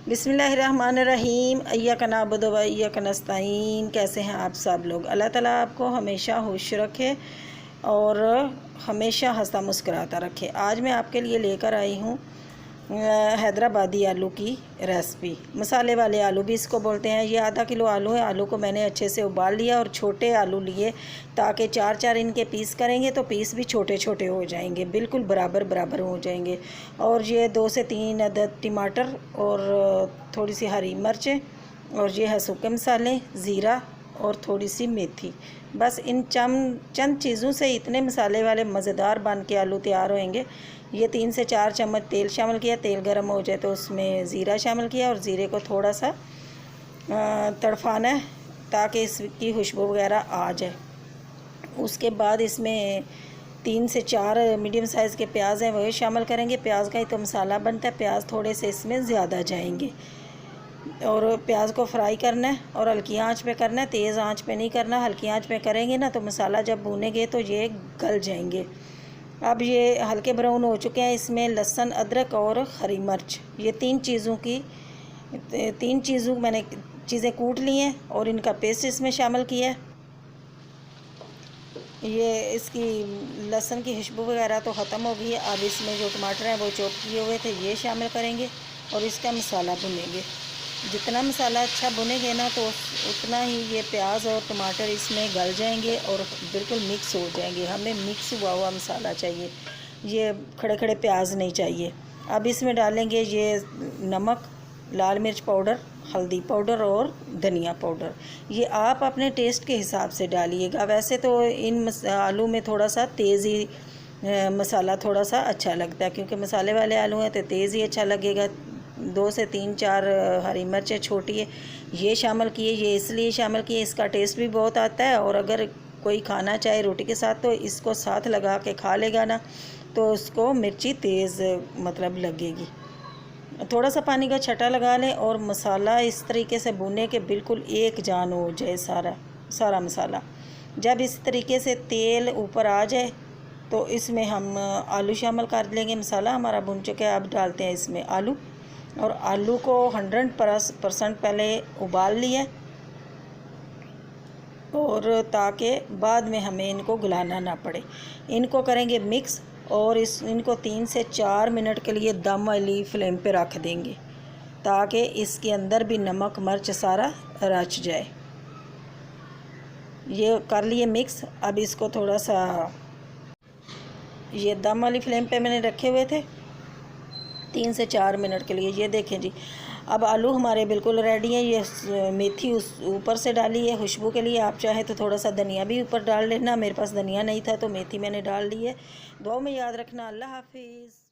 बिस्मिल्लाहिर्रहमानिर्रहीम। इय्याका नअबुदु व इय्याका नस्तईन। कैसे हैं आप सब लोग? अल्लाह ताला आपको हमेशा खुश रखे और हमेशा हंसता मुस्कुराता रखे। आज मैं आपके लिए लेकर आई हूँ हैदराबादी आलू की रेसिपी। मसाले वाले आलू भी इसको बोलते हैं। ये आधा किलो आलू है। आलू को मैंने अच्छे से उबाल लिया और छोटे आलू लिए ताकि चार चार इनके पीस करेंगे तो पीस भी छोटे छोटे हो जाएंगे, बिल्कुल बराबर बराबर हो जाएंगे। और ये 2 से 3 अदद टमाटर और थोड़ी सी हरी मिर्चें और ये है सूखे मसाले, ज़ीरा और थोड़ी सी मेथी। बस इन चंद चीज़ों से इतने मसाले वाले मज़ेदार बन के आलू तैयार होंगे। ये 3 से 4 चम्मच तेल शामिल किया। तेल गर्म हो जाए तो उसमें ज़ीरा शामिल किया और ज़ीरे को थोड़ा सा तड़फाना है ताकि इसकी खुशबू वगैरह आ जाए। उसके बाद इसमें 3 से 4 मीडियम साइज़ के प्याज हैं, वही शामिल करेंगे। प्याज का ही तो मसाला बनता है। प्याज थोड़े से इसमें ज़्यादा जाएंगे और प्याज को फ्राई करना है और हल्की आंच पे करना है, तेज़ आंच पे नहीं करना। हल्की आंच पे करेंगे ना तो मसाला जब भूनेंगे तो ये गल जाएंगे। अब ये हल्के ब्राउन हो चुके हैं। इसमें लहसुन, अदरक और हरी मिर्च, ये तीन चीज़ों मैंने चीज़ें कूट ली हैं और इनका पेस्ट इसमें शामिल किया है। ये इसकी लहसुन की खुशबू वगैरह तो ख़त्म हो गई है। अब इसमें जो टमाटर हैं वो चॉप किए हुए थे ये शामिल करेंगे और इसका मसाला भुनेंगे। जितना मसाला अच्छा भुनेंगे ना तो उतना ही ये प्याज और टमाटर इसमें गल जाएंगे और बिल्कुल मिक्स हो जाएंगे। हमें मिक्स हुआ हुआ मसाला चाहिए, ये खड़े खड़े प्याज नहीं चाहिए। अब इसमें डालेंगे ये नमक, लाल मिर्च पाउडर, हल्दी पाउडर और धनिया पाउडर। ये आप अपने टेस्ट के हिसाब से डालिएगा। वैसे तो इन आलू में थोड़ा सा तेज़ ही मसाला थोड़ा सा अच्छा लगता है, क्योंकि मसाले वाले आलू हैं तो तेज़ ही अच्छा लगेगा। 2 से 3-4 हरी मिर्चें छोटी है ये शामिल किए। ये इसलिए शामिल किए, इसका टेस्ट भी बहुत आता है और अगर कोई खाना चाहे रोटी के साथ तो इसको साथ लगा के खा लेगा ना तो उसको मिर्ची तेज़ मतलब लगेगी। थोड़ा सा पानी का छटा लगा लें और मसाला इस तरीके से भुने के बिल्कुल एक जान हो जाए सारा मसाला। जब इस तरीके से तेल ऊपर आ जाए तो इसमें हम आलू शामिल कर लेंगे। मसाला हमारा भुन चुका है। अब डालते हैं इसमें आलू और आलू को 100% पहले उबाल लिया और ताकि बाद में हमें इनको गलाना ना पड़े। इनको करेंगे मिक्स और इनको 3 से 4 मिनट के लिए दम वाली फ्लेम पे रख देंगे ताकि इसके अंदर भी नमक मिर्च सारा रच जाए। ये कर लिए मिक्स। अब इसको थोड़ा सा ये दम वाली फ्लेम पे मैंने रखे हुए थे 3 से 4 मिनट के लिए। ये देखें जी, अब आलू हमारे बिल्कुल रेडी हैं। ये मेथी उस ऊपर से डाली है खुशबू के लिए। आप चाहे तो थोड़ा सा धनिया भी ऊपर डाल लेना। मेरे पास धनिया नहीं था तो मेथी मैंने डाल ली है। दुआ में याद रखना। अल्लाह हाफिज़।